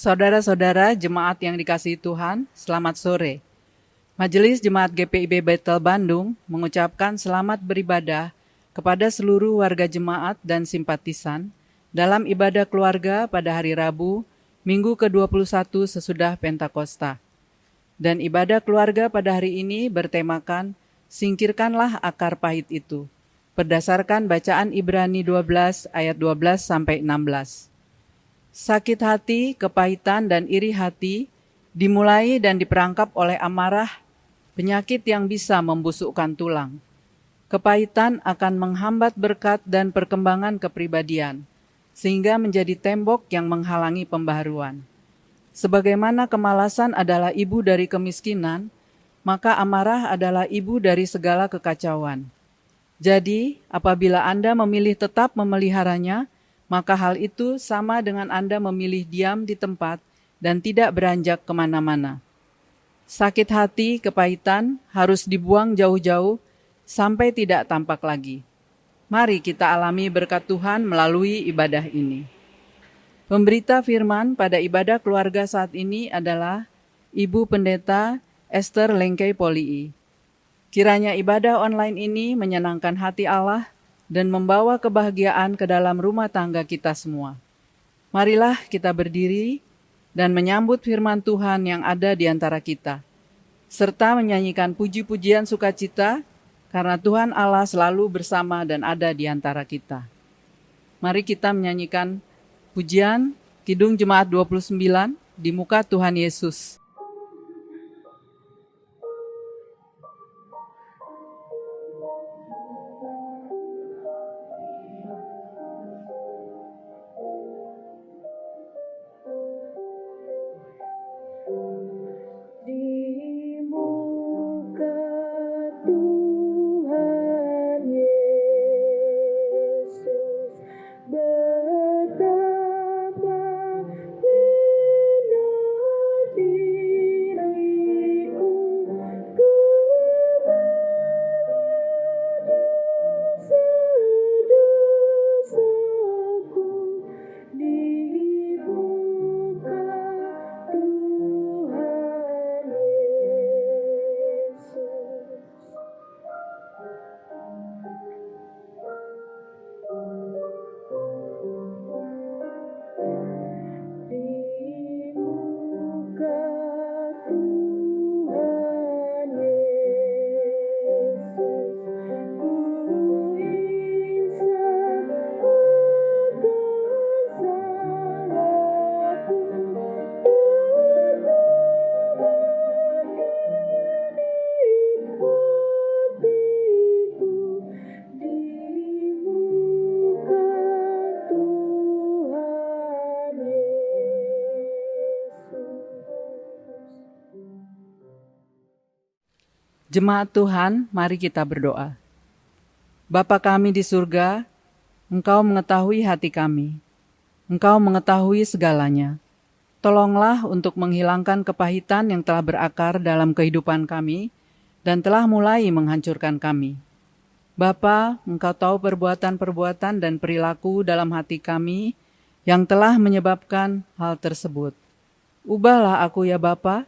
Saudara-saudara jemaat yang dikasihi Tuhan, selamat sore. Majelis Jemaat GPIB Bethel Bandung mengucapkan selamat beribadah kepada seluruh warga jemaat dan simpatisan dalam ibadah keluarga pada hari Rabu, Minggu ke-21 sesudah Pentakosta. Dan ibadah keluarga pada hari ini bertemakan Singkirkanlah akar pahit itu, berdasarkan bacaan Ibrani 12 ayat 12 sampai 16. Sakit hati, kepahitan, dan iri hati dimulai dan diperangkap oleh amarah, penyakit yang bisa membusukkan tulang. Kepahitan akan menghambat berkat dan perkembangan kepribadian, sehingga menjadi tembok yang menghalangi pembaharuan. Sebagaimana kemalasan adalah ibu dari kemiskinan, maka amarah adalah ibu dari segala kekacauan. Jadi, apabila Anda memilih tetap memeliharanya, maka hal itu sama dengan Anda memilih diam di tempat dan tidak beranjak kemana-mana. Sakit hati, kepahitan harus dibuang jauh-jauh sampai tidak tampak lagi. Mari kita alami berkat Tuhan melalui ibadah ini. Pemberita firman pada ibadah keluarga saat ini adalah Ibu Pendeta Esther Lengkei Polii. Kiranya ibadah online ini menyenangkan hati Allah dan membawa kebahagiaan ke dalam rumah tangga kita semua. Marilah kita berdiri dan menyambut firman Tuhan yang ada di antara kita, serta menyanyikan puji-pujian sukacita, karena Tuhan Allah selalu bersama dan ada di antara kita. Mari kita menyanyikan pujian Kidung Jemaat 29, Di Muka Tuhan Yesus. Jemaat Tuhan, mari kita berdoa. Bapa kami di surga, Engkau mengetahui hati kami. Engkau mengetahui segalanya. Tolonglah untuk menghilangkan kepahitan yang telah berakar dalam kehidupan kami dan telah mulai menghancurkan kami. Bapa, Engkau tahu perbuatan-perbuatan dan perilaku dalam hati kami yang telah menyebabkan hal tersebut. Ubahlah aku ya Bapa,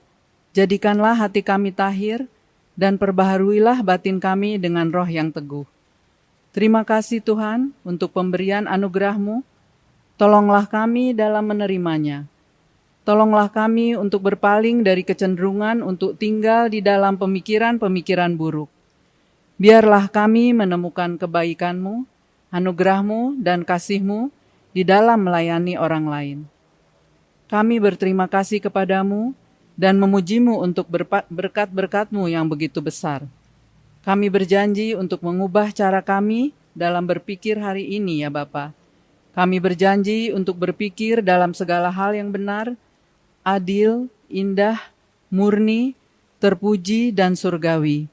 jadikanlah hati kami tahir, dan perbaharuilah batin kami dengan roh yang teguh. Terima kasih Tuhan untuk pemberian anugerah-Mu. Tolonglah kami dalam menerimanya. Tolonglah kami untuk berpaling dari kecenderungan untuk tinggal di dalam pemikiran-pemikiran buruk. Biarlah kami menemukan kebaikan-Mu, anugerah-Mu, dan kasih-Mu di dalam melayani orang lain. Kami berterima kasih kepadamu dan memuji-Mu untuk berkat-berkat-Mu yang begitu besar. Kami berjanji untuk mengubah cara kami dalam berpikir hari ini ya Bapa. Kami berjanji untuk berpikir dalam segala hal yang benar, adil, indah, murni, terpuji, dan surgawi,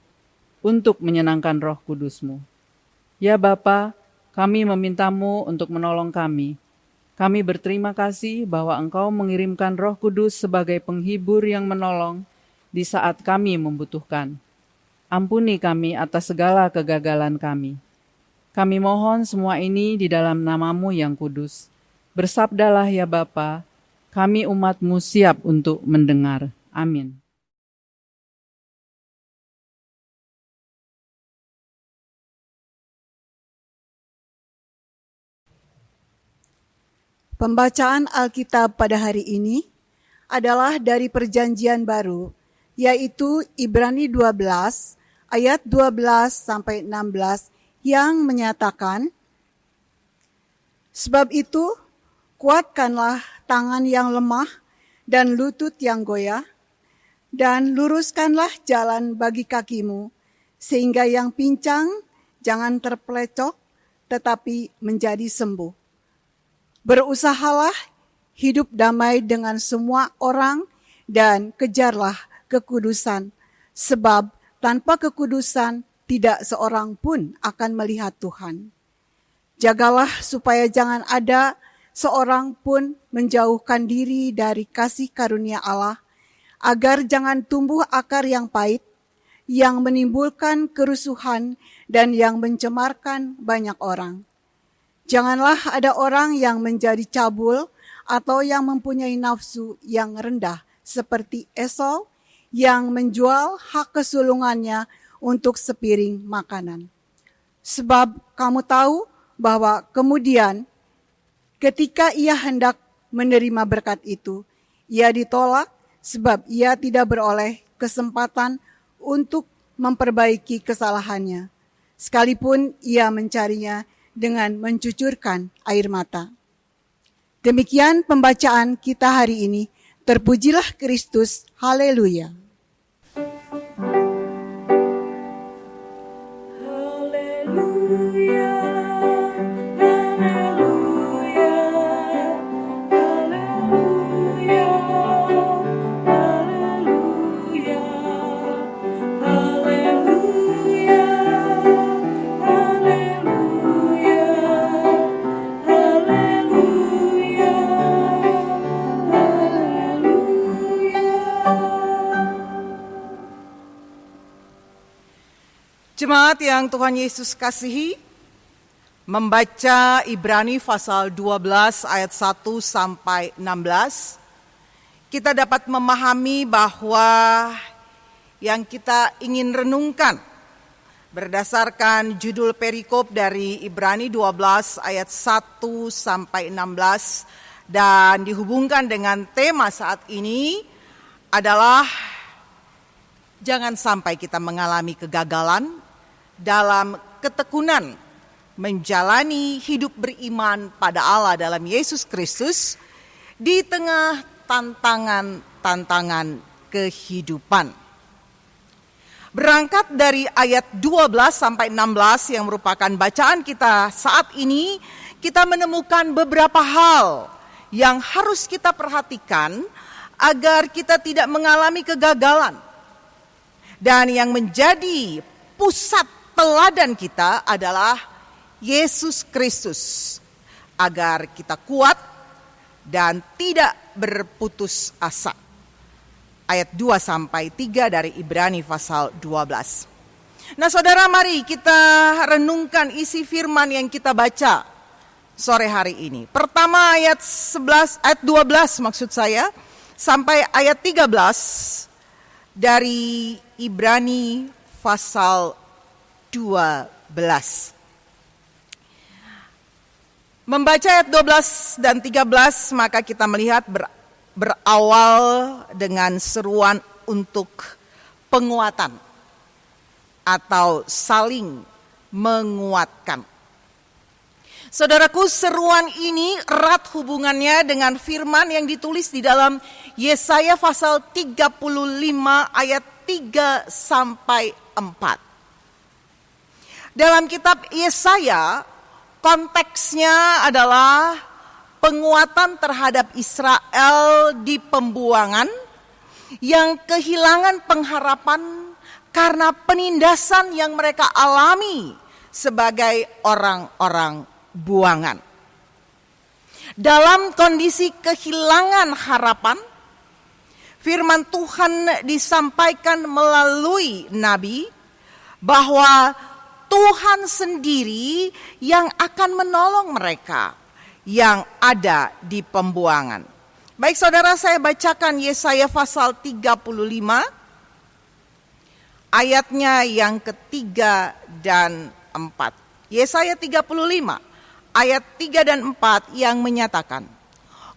untuk menyenangkan Roh Kudus-Mu. Ya Bapa, kami meminta-Mu untuk menolong kami. Kami berterima kasih bahwa Engkau mengirimkan Roh Kudus sebagai penghibur yang menolong di saat kami membutuhkan. Ampuni kami atas segala kegagalan kami. Kami mohon semua ini di dalam nama-Mu yang kudus. Bersabdalah ya Bapa, kami umat-Mu siap untuk mendengar. Amin. Pembacaan Alkitab pada hari ini adalah dari Perjanjian Baru, yaitu Ibrani 12 ayat 12 sampai 16 yang menyatakan, "Sebab itu, kuatkanlah tangan yang lemah dan lutut yang goyah, dan luruskanlah jalan bagi kakimu, sehingga yang pincang jangan terpelecok, tetapi menjadi sembuh. Berusahalah hidup damai dengan semua orang dan kejarlah kekudusan, sebab tanpa kekudusan tidak seorang pun akan melihat Tuhan. Jagalah supaya jangan ada seorang pun menjauhkan diri dari kasih karunia Allah, agar jangan tumbuh akar yang pahit, yang menimbulkan kerusuhan dan yang mencemarkan banyak orang. Janganlah ada orang yang menjadi cabul atau yang mempunyai nafsu yang rendah seperti Esau, yang menjual hak kesulungannya untuk sepiring makanan. Sebab kamu tahu bahwa kemudian ketika ia hendak menerima berkat itu, ia ditolak sebab ia tidak beroleh kesempatan untuk memperbaiki kesalahannya, sekalipun ia mencarinya dengan mencucurkan air mata." Demikian pembacaan kita hari ini. Terpujilah Kristus. Haleluya. Jemaat yang Tuhan Yesus kasihi, membaca Ibrani pasal 12 ayat 1 sampai 16, kita dapat memahami bahwa yang kita ingin renungkan berdasarkan judul perikop dari Ibrani 12 ayat 1 sampai 16 dan dihubungkan dengan tema saat ini adalah jangan sampai kita mengalami kegagalan dalam ketekunan menjalani hidup beriman pada Allah dalam Yesus Kristus di tengah tantangan kehidupan. Berangkat dari ayat 12 sampai 16 yang merupakan bacaan kita saat ini, kita menemukan beberapa hal yang harus kita perhatikan agar kita tidak mengalami kegagalan. Dan yang menjadi pusat teladan kita adalah Yesus Kristus, agar kita kuat dan tidak berputus asa. Ayat 2 sampai 3 dari Ibrani pasal 12. Nah, saudara, mari kita renungkan isi firman yang kita baca sore hari ini. Pertama ayat 12 maksud saya sampai ayat 13 dari Ibrani pasal 12. Membaca ayat 12 dan 13, maka kita melihat berawal dengan seruan untuk penguatan atau saling menguatkan. Saudaraku, seruan ini erat hubungannya dengan firman yang ditulis di dalam Yesaya pasal 35 ayat 3 sampai 4. Dalam kitab Yesaya, konteksnya adalah penguatan terhadap Israel di pembuangan yang kehilangan pengharapan karena penindasan yang mereka alami sebagai orang-orang buangan. Dalam kondisi kehilangan harapan, firman Tuhan disampaikan melalui nabi bahwa Tuhan sendiri yang akan menolong mereka yang ada di pembuangan. Baik saudara, saya bacakan Yesaya pasal 35 ayatnya yang ketiga dan 4. Yesaya 35 ayat 3 dan 4 yang menyatakan,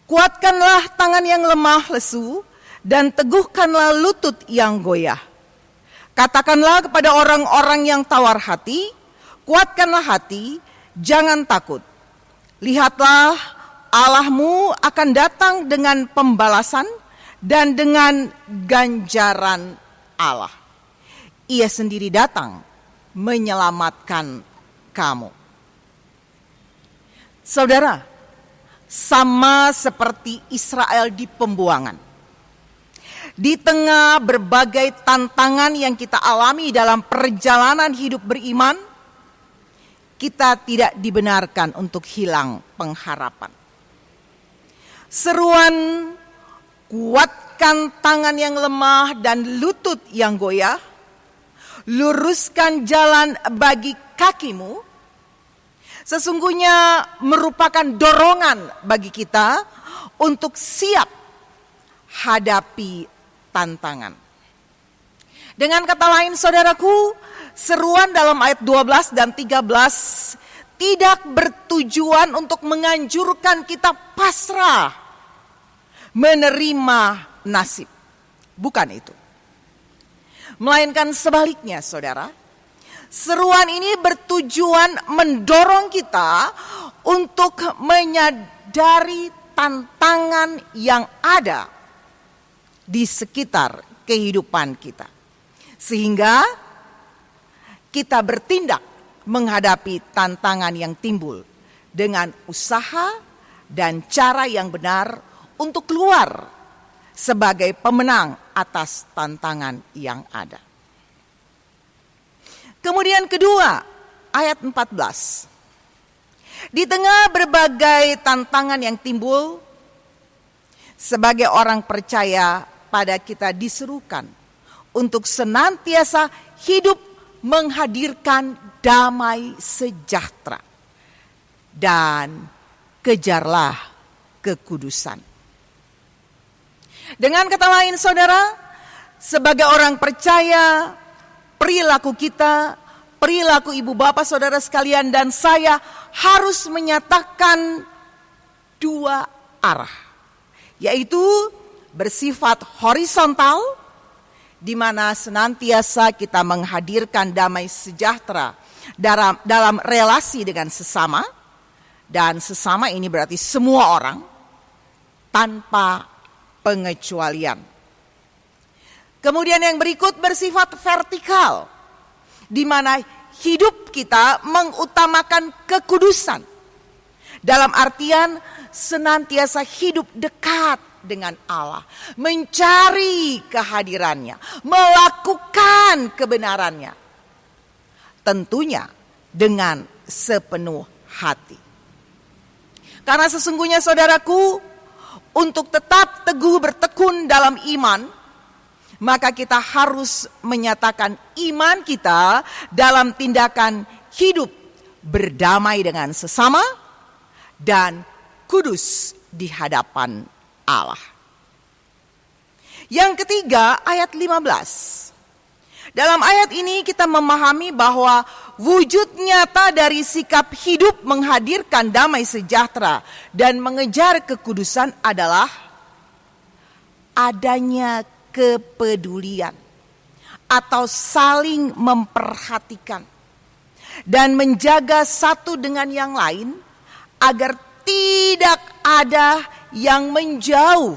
kuatkanlah tangan yang lemah lesu dan teguhkanlah lutut yang goyah. Katakanlah kepada orang-orang yang tawar hati, kuatkanlah hati, jangan takut. Lihatlah, Allahmu akan datang dengan pembalasan dan dengan ganjaran Allah. Ia sendiri datang menyelamatkan kamu. Saudara, sama seperti Israel di pembuangan, di tengah berbagai tantangan yang kita alami dalam perjalanan hidup beriman, kita tidak dibenarkan untuk hilang pengharapan. Seruan kuatkan tangan yang lemah dan lutut yang goyah, luruskan jalan bagi kakimu, sesungguhnya merupakan dorongan bagi kita untuk siap hadapi tantangan. Dengan kata lain saudaraku, seruan dalam ayat 12 dan 13 tidak bertujuan untuk menganjurkan kita pasrah menerima nasib. Bukan itu. Melainkan sebaliknya saudara, seruan ini bertujuan mendorong kita untuk menyadari tantangan yang ada di sekitar kehidupan kita, sehingga kita bertindak menghadapi tantangan yang timbul dengan usaha dan cara yang benar untuk keluar sebagai pemenang atas tantangan yang ada. Kemudian kedua, ayat 14. Di tengah berbagai tantangan yang timbul, sebagai orang percaya pada kita diserukan untuk senantiasa hidup menghadirkan damai sejahtera dan kejarlah kekudusan. Dengan kata lain saudara, sebagai orang percaya, perilaku kita, perilaku ibu bapak saudara sekalian dan saya harus menyatakan dua arah, yaitu bersifat horizontal, di mana senantiasa kita menghadirkan damai sejahtera dalam relasi dengan sesama, dan sesama ini berarti semua orang tanpa pengecualian. Kemudian yang berikut bersifat vertikal, di mana hidup kita mengutamakan kekudusan, dalam artian senantiasa hidup dekat dengan Allah, mencari kehadirannya, melakukan kebenarannya, tentunya dengan sepenuh hati. Karena sesungguhnya saudaraku, untuk tetap teguh bertekun dalam iman, maka kita harus menyatakan iman kita dalam tindakan hidup berdamai dengan sesama dan kudus di hadapan Allah. Yang ketiga, ayat 15. Dalam ayat ini kita memahami bahwa wujud nyata dari sikap hidup menghadirkan damai sejahtera dan mengejar kekudusan adalah adanya kepedulian atau saling memperhatikan dan menjaga satu dengan yang lain agar tidak ada yang menjauh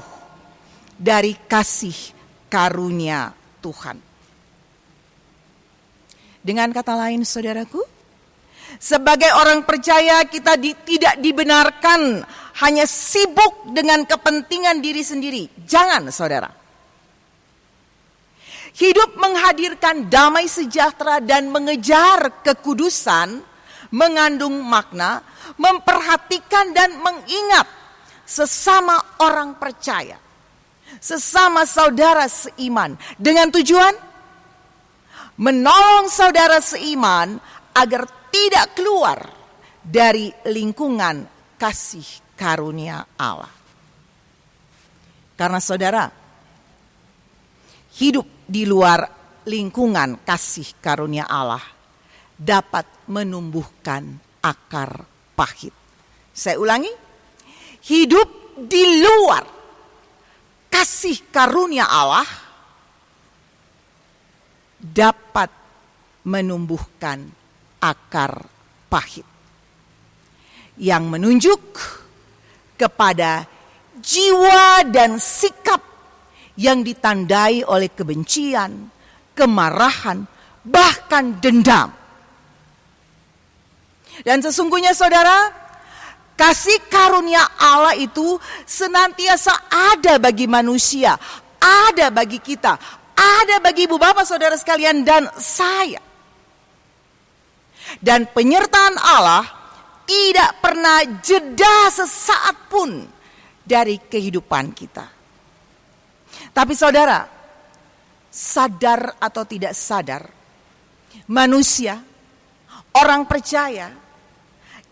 dari kasih karunia Tuhan. Dengan kata lain saudaraku, Sebagai orang percaya, kita tidak dibenarkan hanya sibuk dengan kepentingan diri sendiri. Jangan, saudara. Hidup menghadirkan damai sejahtera dan mengejar kekudusan mengandung makna memperhatikan dan mengingat sesama orang percaya, sesama saudara seiman, dengan tujuan menolong saudara seiman agar tidak keluar dari lingkungan kasih karunia Allah. Karena saudara, hidup di luar lingkungan kasih karunia Allah dapat menumbuhkan akar pahit. Saya ulangi, hidup di luar kasih karunia Allah dapat menumbuhkan akar pahit yang menunjuk kepada jiwa dan sikap yang ditandai oleh kebencian, kemarahan, bahkan dendam. Dan sesungguhnya saudara, kasih karunia Allah itu senantiasa ada bagi manusia, ada bagi kita, ada bagi ibu bapak saudara sekalian dan saya. Dan penyertaan Allah tidak pernah jeda sesaat pun dari kehidupan kita. Tapi saudara, sadar atau tidak sadar, manusia, orang percaya,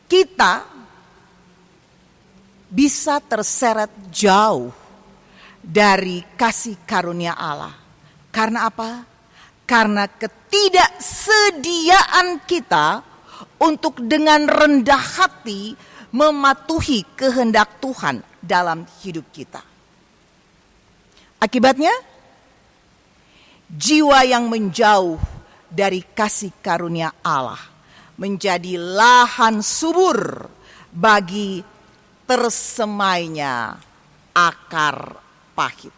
kita bisa terseret jauh dari kasih karunia Allah. Karena apa? Karena ketidaksediaan kita untuk dengan rendah hati mematuhi kehendak Tuhan dalam hidup kita. Akibatnya, jiwa yang menjauh dari kasih karunia Allah menjadi lahan subur bagi tersemainya akar pahit.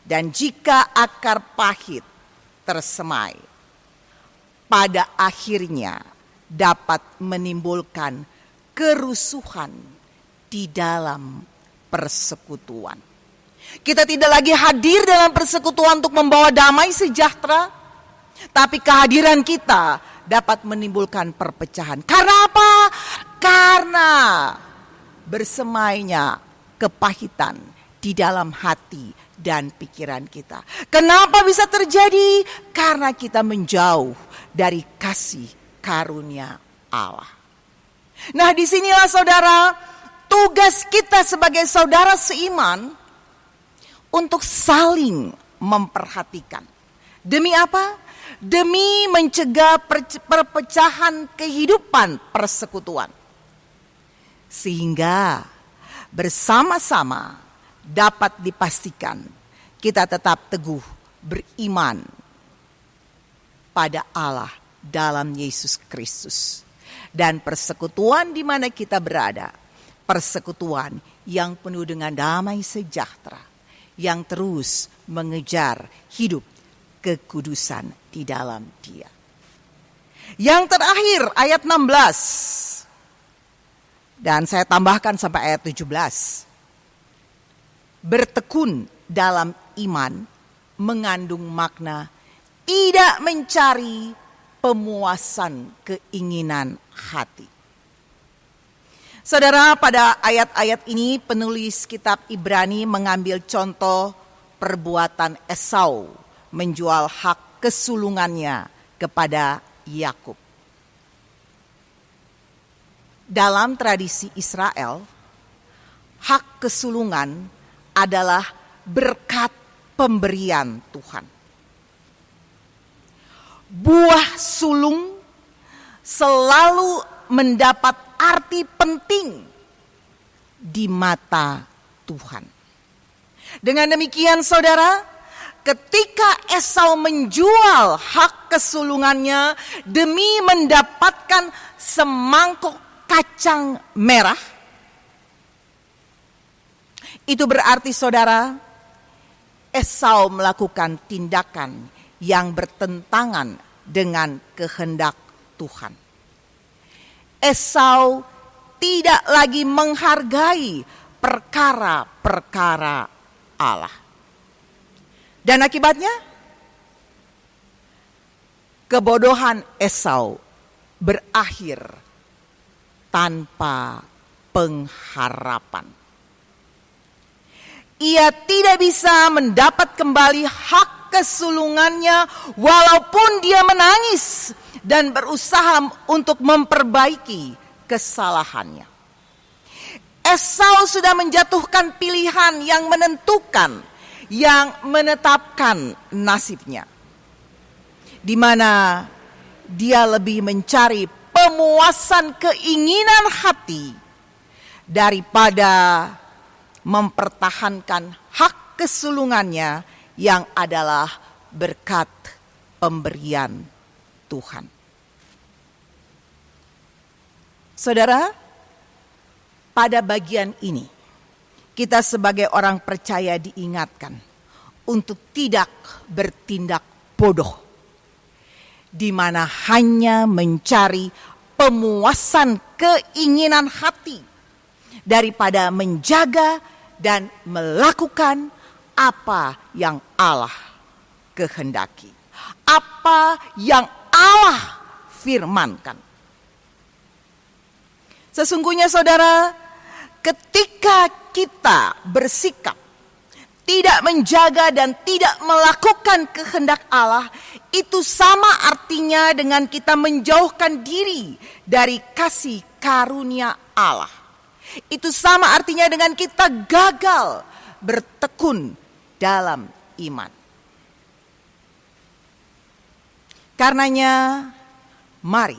Dan jika akar pahit tersemai, pada akhirnya dapat menimbulkan kerusuhan di dalam persekutuan. Kita tidak lagi hadir dalam persekutuan untuk membawa damai sejahtera, tapi kehadiran kita dapat menimbulkan perpecahan. Karena apa? Karena bersemainya kepahitan di dalam hati dan pikiran kita. Kenapa bisa terjadi? Karena kita menjauh dari kasih karunia Allah. Nah, disinilah saudara, tugas kita sebagai saudara seiman untuk saling memperhatikan. Demi apa? Demi mencegah perpecahan kehidupan persekutuan. Sehingga bersama-sama dapat dipastikan kita tetap teguh beriman pada Allah dalam Yesus Kristus. Dan persekutuan di mana kita berada, persekutuan yang penuh dengan damai sejahtera, yang terus mengejar hidup kekudusan di dalam Dia. Yang terakhir ayat 16. Dan saya tambahkan sampai ayat 17. Bertekun dalam iman mengandung makna tidak mencari pemuasan keinginan hati. Saudara, pada ayat-ayat ini penulis kitab Ibrani mengambil contoh perbuatan Esau menjual hak kesulungannya kepada Yakub. Dalam tradisi Israel, hak kesulungan adalah berkat pemberian Tuhan. Buah sulung selalu mendapat arti penting di mata Tuhan. Dengan demikian saudara, ketika Esau menjual hak kesulungannya demi mendapatkan semangkuk kacang merah, itu berarti saudara, Esau melakukan tindakan yang bertentangan dengan kehendak Tuhan. Esau tidak lagi menghargai perkara-perkara Allah. Dan akibatnya, kebodohan Esau berakhir tanpa pengharapan. Ia tidak bisa mendapat kembali hak kesulungannya walaupun dia menangis dan berusaha untuk memperbaiki kesalahannya. Esau sudah menjatuhkan pilihan yang menentukan, yang menetapkan nasibnya, di mana dia lebih mencari pemuasan keinginan hati daripada mempertahankan hak kesulungannya yang adalah berkat pemberian Tuhan. Saudara, pada bagian ini kita sebagai orang percaya diingatkan untuk tidak bertindak bodoh, di mana hanya mencari pemuasan keinginan hati daripada menjaga dan melakukan apa yang Allah kehendaki, apa yang Allah firmankan. Sesungguhnya saudara, ketika kita bersikap tidak menjaga dan tidak melakukan kehendak Allah, itu sama artinya dengan kita menjauhkan diri dari kasih karunia Allah. Itu sama artinya dengan kita gagal bertekun dalam iman. Karenanya, mari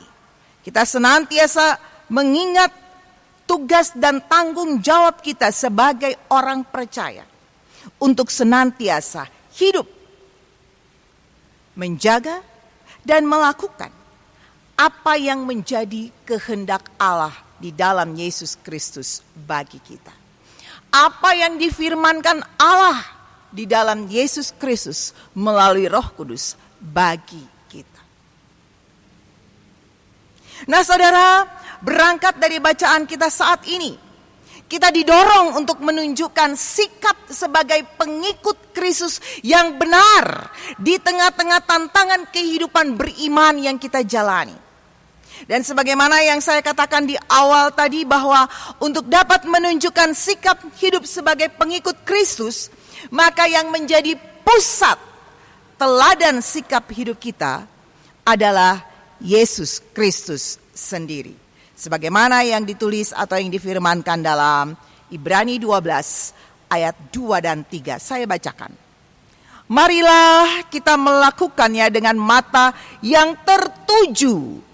kita senantiasa mengingat tugas dan tanggung jawab kita sebagai orang percaya untuk senantiasa hidup, menjaga dan melakukan apa yang menjadi kehendak Allah di dalam Yesus Kristus bagi kita. Apa yang difirmankan Allah di dalam Yesus Kristus melalui Roh Kudus bagi kita. Nah saudara, berangkat dari bacaan kita saat ini, kita didorong untuk menunjukkan sikap sebagai pengikut Kristus yang benar di tengah-tengah tantangan kehidupan beriman yang kita jalani. Dan sebagaimana yang saya katakan di awal tadi, bahwa untuk dapat menunjukkan sikap hidup sebagai pengikut Kristus, maka yang menjadi pusat teladan sikap hidup kita adalah Yesus Kristus sendiri. Sebagaimana yang ditulis atau yang difirmankan dalam Ibrani 12 ayat 2 dan 3. Saya bacakan. Marilah kita melakukannya dengan mata yang tertuju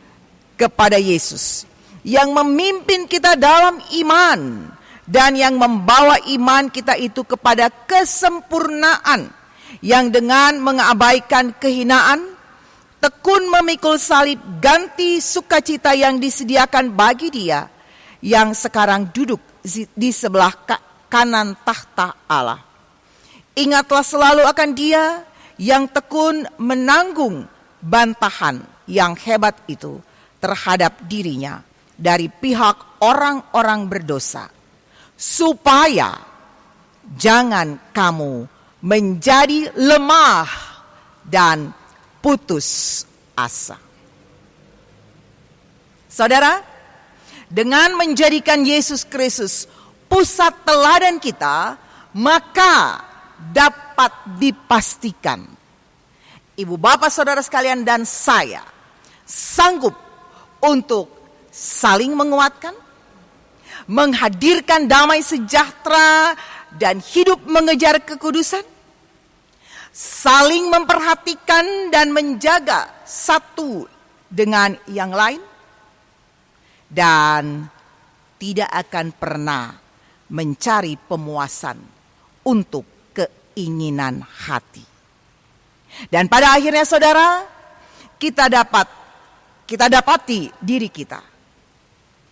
kepada Yesus, yang memimpin kita dalam iman dan yang membawa iman kita itu kepada kesempurnaan, yang dengan mengabaikan kehinaan tekun memikul salib, ganti sukacita yang disediakan bagi Dia yang sekarang duduk di sebelah kanan tahta Allah. Ingatlah selalu akan Dia yang tekun menanggung bantahan yang hebat itu terhadap dirinya dari pihak orang-orang berdosa, supaya jangan kamu menjadi lemah dan putus asa. Saudara, dengan menjadikan Yesus Kristus pusat teladan kita, maka dapat dipastikan ibu bapak saudara sekalian dan saya sanggup untuk saling menguatkan, menghadirkan damai sejahtera dan hidup mengejar kekudusan, saling memperhatikan dan menjaga satu dengan yang lain, dan tidak akan pernah mencari pemuasan untuk keinginan hati. Dan pada akhirnya saudara, kita dapati diri kita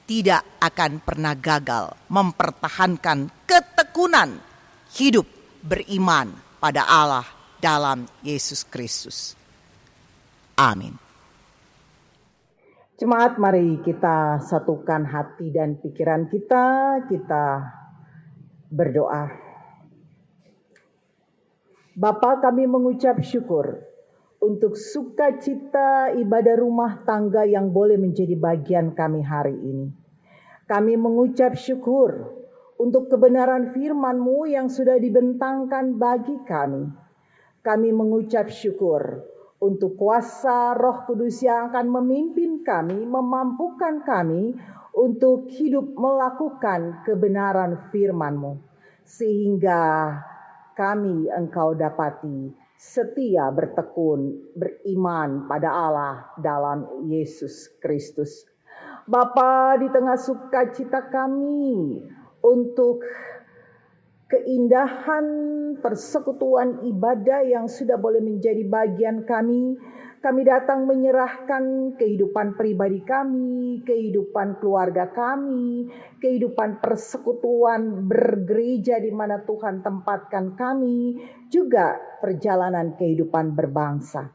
tidak akan pernah gagal mempertahankan ketekunan hidup beriman pada Allah dalam Yesus Kristus. Amin. Jemaat, mari kita satukan hati dan pikiran kita berdoa. Bapa, kami mengucap syukur untuk sukacita ibadah rumah tangga yang boleh menjadi bagian kami hari ini. Kami mengucap syukur untuk kebenaran firman-Mu yang sudah dibentangkan bagi kami. Kami mengucap syukur untuk kuasa Roh Kudus yang akan memimpin kami, memampukan kami untuk hidup melakukan kebenaran firman-Mu. Sehingga kami Engkau dapati setia bertekun, beriman pada Allah dalam Yesus Kristus. Bapa, di tengah sukacita kami untuk keindahan persekutuan ibadah yang sudah boleh menjadi bagian kami datang menyerahkan kehidupan pribadi kami, kehidupan keluarga kami, kehidupan persekutuan bergereja di mana Tuhan tempatkan kami, juga perjalanan kehidupan berbangsa.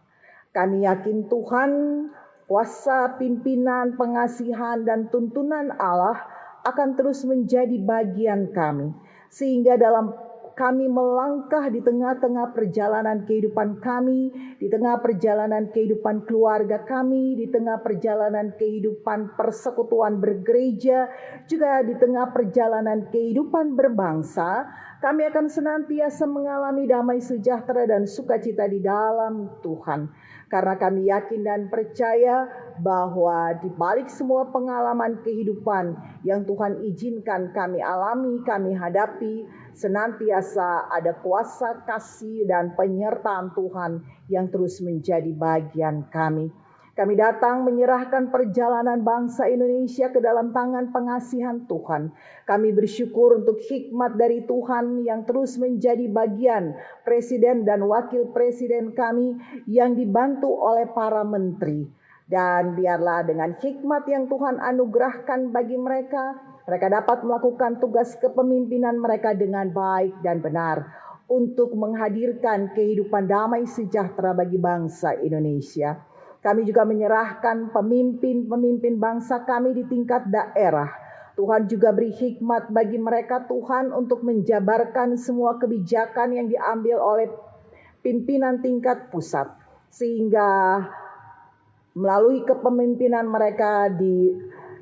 Kami yakin Tuhan, kuasa, pimpinan, pengasihan, dan tuntunan Allah akan terus menjadi bagian kami. Sehingga dalam kami melangkah di tengah-tengah perjalanan kehidupan kami, di tengah perjalanan kehidupan keluarga kami, di tengah perjalanan kehidupan persekutuan bergereja, juga di tengah perjalanan kehidupan berbangsa, kami akan senantiasa mengalami damai sejahtera dan sukacita di dalam Tuhan. Karena kami yakin dan percaya bahwa di balik semua pengalaman kehidupan yang Tuhan izinkan kami alami, kami hadapi, senantiasa ada kuasa kasih dan penyertaan Tuhan yang terus menjadi bagian kami. Kami datang menyerahkan perjalanan bangsa Indonesia ke dalam tangan pengasihan Tuhan. Kami bersyukur untuk hikmat dari Tuhan yang terus menjadi bagian presiden dan wakil presiden kami yang dibantu oleh para menteri. Dan biarlah dengan hikmat yang Tuhan anugerahkan bagi mereka dapat melakukan tugas kepemimpinan mereka dengan baik dan benar untuk menghadirkan kehidupan damai sejahtera bagi bangsa Indonesia. Kami juga menyerahkan pemimpin bangsa kami di tingkat daerah. Tuhan juga beri hikmat bagi mereka Tuhan untuk menjabarkan semua kebijakan yang diambil oleh pimpinan tingkat pusat. Sehingga melalui kepemimpinan mereka di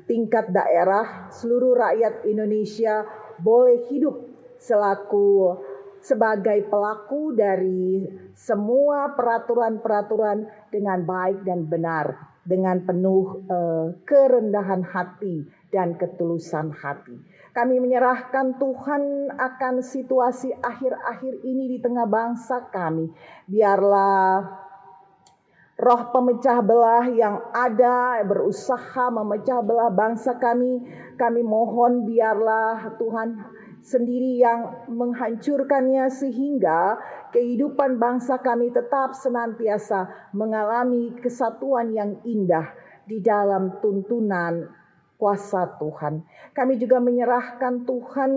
tingkat daerah, seluruh rakyat Indonesia boleh hidup sebagai pelaku dari semua peraturan-peraturan dengan baik dan benar, dengan penuh kerendahan hati dan ketulusan hati. Kami menyerahkan Tuhan akan situasi akhir-akhir ini di tengah bangsa kami. Biarlah roh pemecah belah yang ada berusaha memecah belah bangsa kami mohon biarlah Tuhan sendiri yang menghancurkannya sehingga kehidupan bangsa kami tetap senantiasa mengalami kesatuan yang indah di dalam tuntunan kuasa Tuhan. Kami juga menyerahkan Tuhan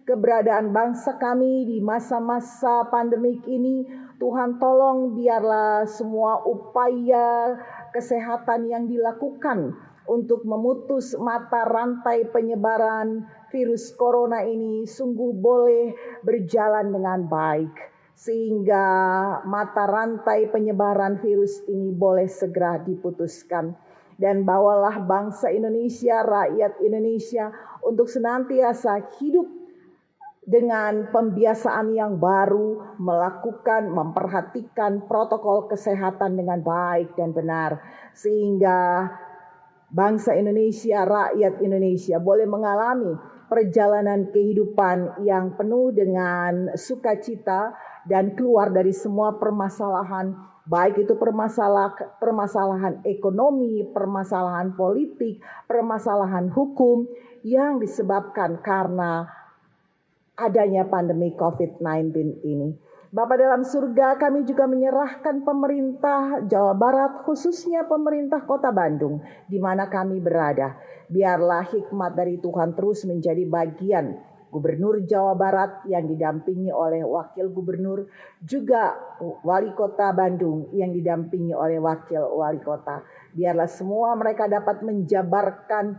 keberadaan bangsa kami di masa-masa pandemik ini. Tuhan tolong biarlah semua upaya kesehatan yang dilakukan untuk memutus mata rantai penyebaran virus corona ini sungguh boleh berjalan dengan baik. Sehingga mata rantai penyebaran virus ini boleh segera diputuskan. Dan bawalah bangsa Indonesia, rakyat Indonesia untuk senantiasa hidup dengan pembiasaan yang baru, memperhatikan protokol kesehatan dengan baik dan benar. Sehingga bangsa Indonesia, rakyat Indonesia boleh mengalami perjalanan kehidupan yang penuh dengan sukacita dan keluar dari semua permasalahan, baik itu permasalahan ekonomi, permasalahan politik, permasalahan hukum yang disebabkan karena adanya pandemi COVID-19 ini. Bapa dalam surga, kami juga menyerahkan pemerintah Jawa Barat, khususnya pemerintah Kota Bandung, di mana kami berada. Biarlah hikmat dari Tuhan terus menjadi bagian Gubernur Jawa Barat yang didampingi oleh Wakil Gubernur, juga Wali Kota Bandung yang didampingi oleh Wakil Wali Kota. Biarlah semua mereka dapat menjabarkan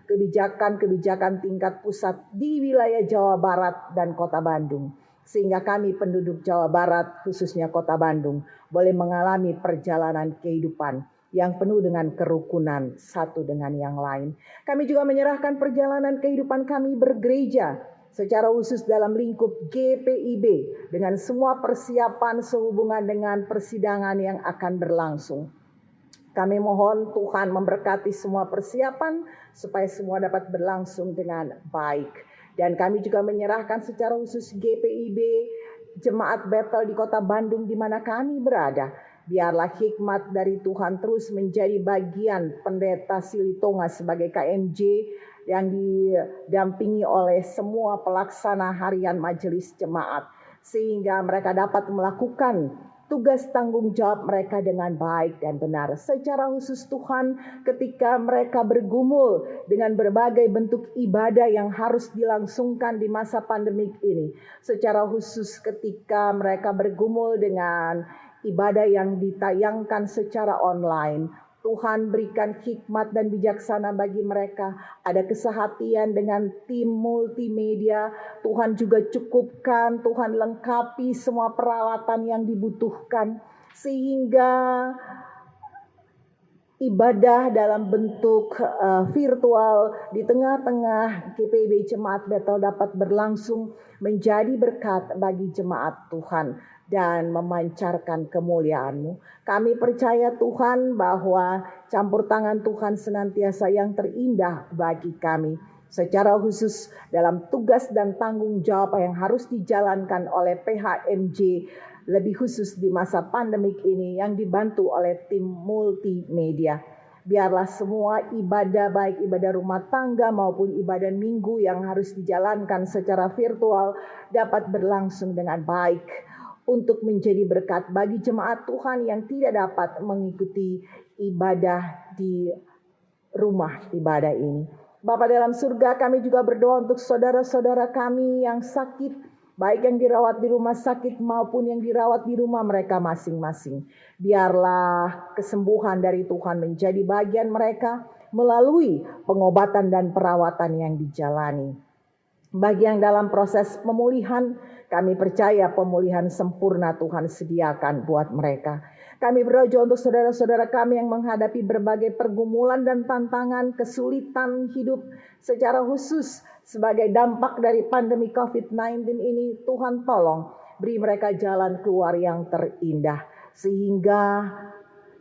kebijakan-kebijakan tingkat pusat di wilayah Jawa Barat dan Kota Bandung, sehingga kami penduduk Jawa Barat, khususnya Kota Bandung, boleh mengalami perjalanan kehidupan yang penuh dengan kerukunan satu dengan yang lain. Kami juga menyerahkan perjalanan kehidupan kami bergereja secara khusus dalam lingkup GPIB dengan semua persiapan sehubungan dengan persidangan yang akan berlangsung. Kami mohon Tuhan memberkati semua persiapan supaya semua dapat berlangsung dengan baik. Dan kami juga menyerahkan secara khusus GPIB Jemaat Bethel di Kota Bandung di mana kami berada. Biarlah hikmat dari Tuhan terus menjadi bagian Pendeta Silitonga sebagai KMJ yang didampingi oleh semua pelaksana harian majelis jemaat, sehingga mereka dapat melakukan tugas tanggung jawab mereka dengan baik dan benar. Secara khusus Tuhan, ketika mereka bergumul dengan berbagai bentuk ibadah yang harus dilangsungkan di masa pandemik ini, secara khusus ketika mereka bergumul dengan ibadah yang ditayangkan secara online, Tuhan berikan hikmat dan bijaksana bagi mereka. Ada kesehatian dengan tim multimedia. Tuhan juga cukupkan, Tuhan lengkapi semua peralatan yang dibutuhkan. Sehingga ibadah dalam bentuk virtual di tengah-tengah GPIB Jemaat Bethel dapat berlangsung menjadi berkat bagi jemaat Tuhan dan memancarkan kemuliaan-Mu. Kami percaya Tuhan bahwa campur tangan Tuhan senantiasa yang terindah bagi kami. Secara khusus dalam tugas dan tanggung jawab yang harus dijalankan oleh PHMJ, lebih khusus di masa pandemik ini yang dibantu oleh tim multimedia. Biarlah semua ibadah, baik ibadah rumah tangga maupun ibadah minggu yang harus dijalankan secara virtual dapat berlangsung dengan baik, untuk menjadi berkat bagi jemaat Tuhan yang tidak dapat mengikuti ibadah di rumah ibadah ini. Bapa dalam surga, kami juga berdoa untuk saudara-saudara kami yang sakit, baik yang dirawat di rumah sakit maupun yang dirawat di rumah mereka masing-masing. Biarlah kesembuhan dari Tuhan menjadi bagian mereka melalui pengobatan dan perawatan yang dijalani. Bagi yang dalam proses pemulihan, kami percaya pemulihan sempurna Tuhan sediakan buat mereka. Kami berdoa untuk saudara-saudara kami yang menghadapi berbagai pergumulan dan tantangan, kesulitan hidup secara khusus sebagai dampak dari pandemi COVID-19 ini. Tuhan tolong beri mereka jalan keluar yang terindah, sehingga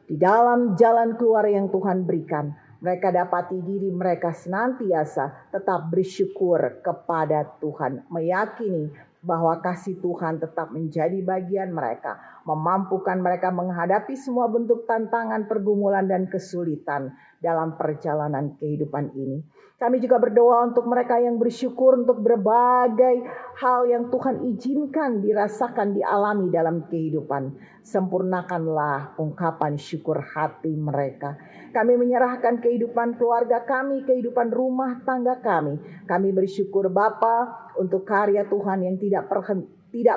di dalam jalan keluar yang Tuhan berikan, mereka dapati diri mereka senantiasa tetap bersyukur kepada Tuhan, meyakini bahwa kasih Tuhan tetap menjadi bagian mereka, memampukan mereka menghadapi semua bentuk tantangan, pergumulan, dan kesulitan dalam perjalanan kehidupan ini. Kami juga berdoa untuk mereka yang bersyukur untuk berbagai hal yang Tuhan izinkan dirasakan, dialami dalam kehidupan. Sempurnakanlah ungkapan syukur hati mereka. Kami menyerahkan kehidupan keluarga kami, kehidupan rumah tangga kami. Kami bersyukur Bapa untuk karya Tuhan yang tidak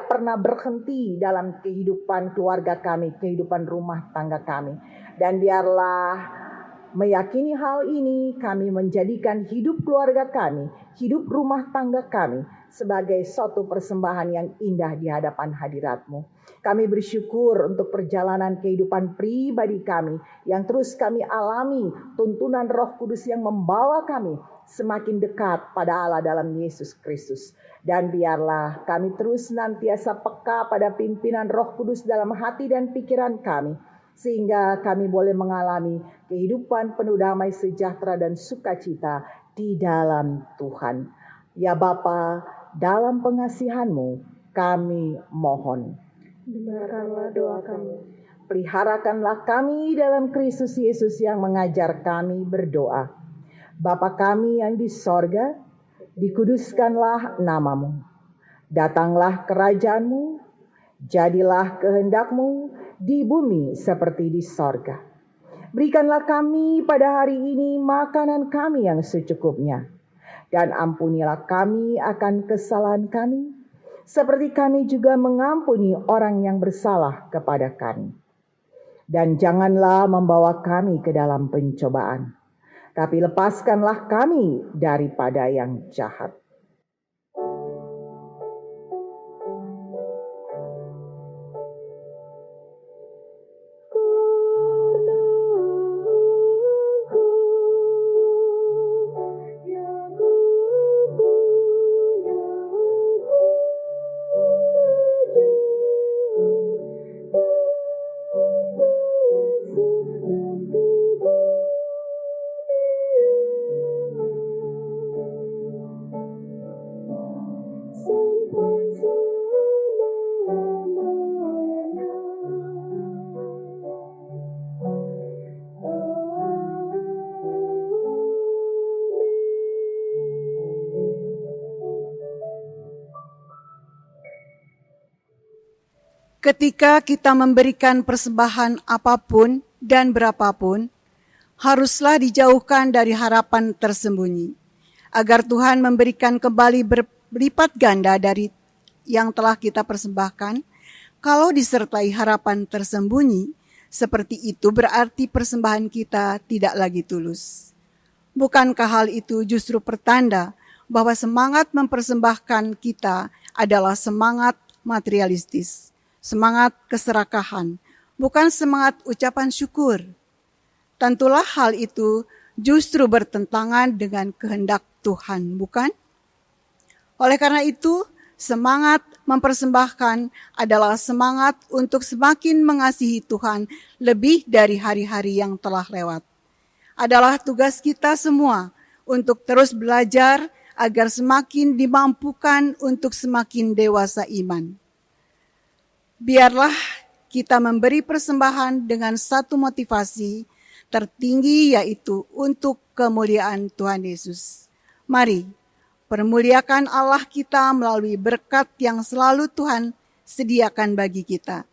pernah berhenti dalam kehidupan keluarga kami, kehidupan rumah tangga kami. Dan biarlah meyakini hal ini, kami menjadikan hidup keluarga kami, hidup rumah tangga kami sebagai suatu persembahan yang indah di hadapan hadirat-Mu. Kami bersyukur untuk perjalanan kehidupan pribadi kami yang terus kami alami tuntunan Roh Kudus yang membawa kami semakin dekat pada Allah dalam Yesus Kristus. Dan biarlah kami terus senantiasa peka pada pimpinan Roh Kudus dalam hati dan pikiran kami, sehingga kami boleh mengalami kehidupan penuh damai, sejahtera, dan sukacita di dalam Tuhan. Ya Bapa, dalam pengasihan-Mu kami mohon, dengarkanlah doa kami. Peliharakanlah kami dalam Kristus Yesus yang mengajar kami berdoa. Bapa kami yang di sorga, dikuduskanlah nama-Mu. Datanglah kerajaan-Mu, jadilah kehendak-Mu di bumi seperti di sorga. Berikanlah kami pada hari ini makanan kami yang secukupnya. Dan ampunilah kami akan kesalahan kami, seperti kami juga mengampuni orang yang bersalah kepada kami. Dan janganlah membawa kami ke dalam pencobaan, tapi lepaskanlah kami daripada yang jahat. Ketika kita memberikan persembahan apapun dan berapapun, haruslah dijauhkan dari harapan tersembunyi, agar Tuhan memberikan kembali berlipat ganda dari yang telah kita persembahkan. Kalau disertai harapan tersembunyi, seperti itu berarti persembahan kita tidak lagi tulus. Bukankah hal itu justru pertanda bahwa semangat mempersembahkan kita adalah semangat materialistis, semangat keserakahan, bukan semangat ucapan syukur? Tentulah hal itu justru bertentangan dengan kehendak Tuhan, bukan? Oleh karena itu, semangat mempersembahkan adalah semangat untuk semakin mengasihi Tuhan lebih dari hari-hari yang telah lewat. Adalah tugas kita semua untuk terus belajar agar semakin dimampukan untuk semakin dewasa iman. Biarlah kita memberi persembahan dengan satu motivasi tertinggi, yaitu untuk kemuliaan Tuhan Yesus. Mari permuliakan Allah kita melalui berkat yang selalu Tuhan sediakan bagi kita.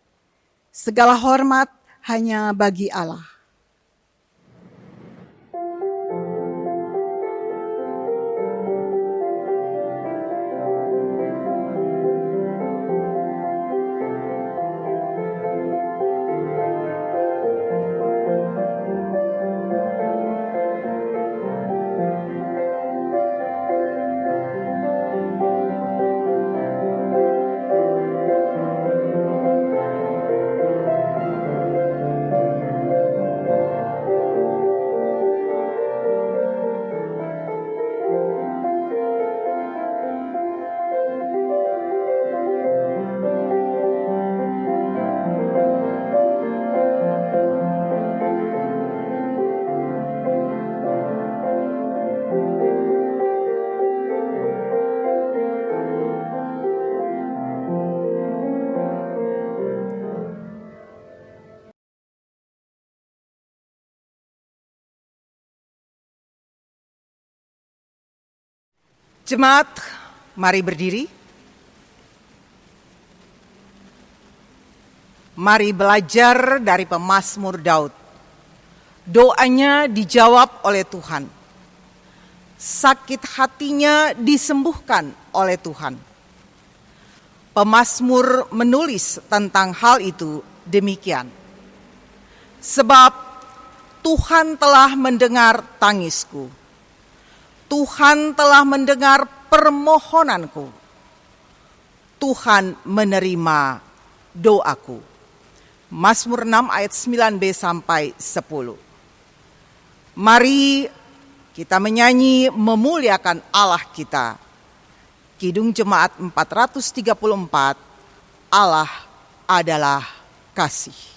Segala hormat hanya bagi Allah. Jemaat, mari berdiri. Mari belajar dari pemazmur Daud. Doanya dijawab oleh Tuhan. Sakit hatinya disembuhkan oleh Tuhan. Pemazmur menulis tentang hal itu demikian. Sebab Tuhan telah mendengar tangisku. Tuhan telah mendengar permohonanku. Tuhan menerima doaku. Mazmur 6 ayat 9b sampai 10. Mari kita menyanyi memuliakan Allah kita. Kidung Jemaat 434, Allah adalah kasih.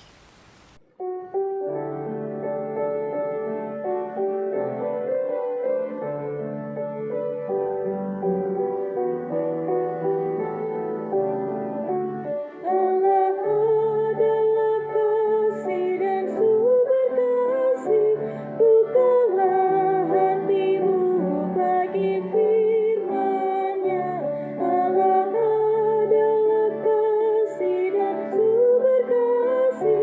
Allah adalah kasih dan sumber kasih.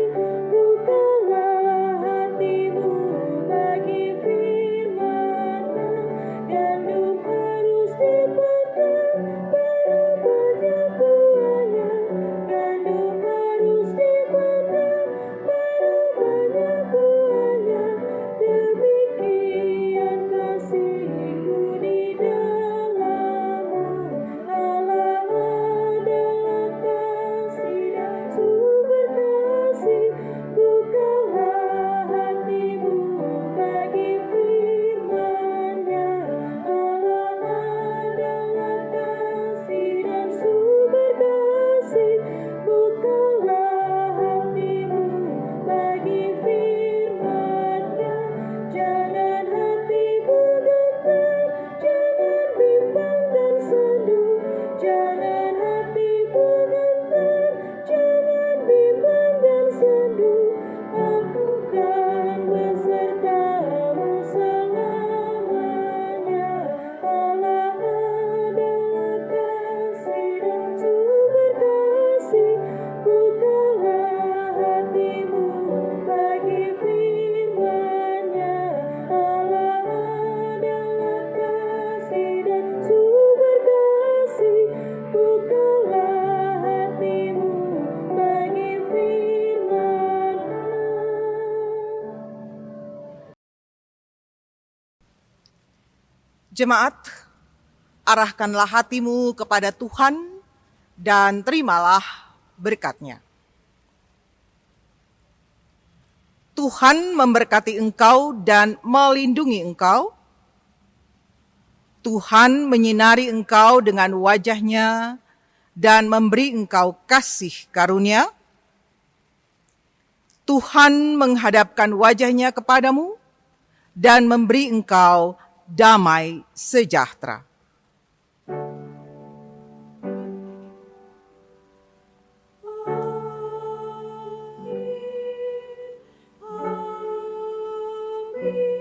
Jemaat, arahkanlah hatimu kepada Tuhan dan terimalah berkat-Nya. Tuhan memberkati engkau dan melindungi engkau. Tuhan menyinari engkau dengan wajah-Nya dan memberi engkau kasih karunia. Tuhan menghadapkan wajah-Nya kepadamu dan memberi engkau damai sejahtera. Amin.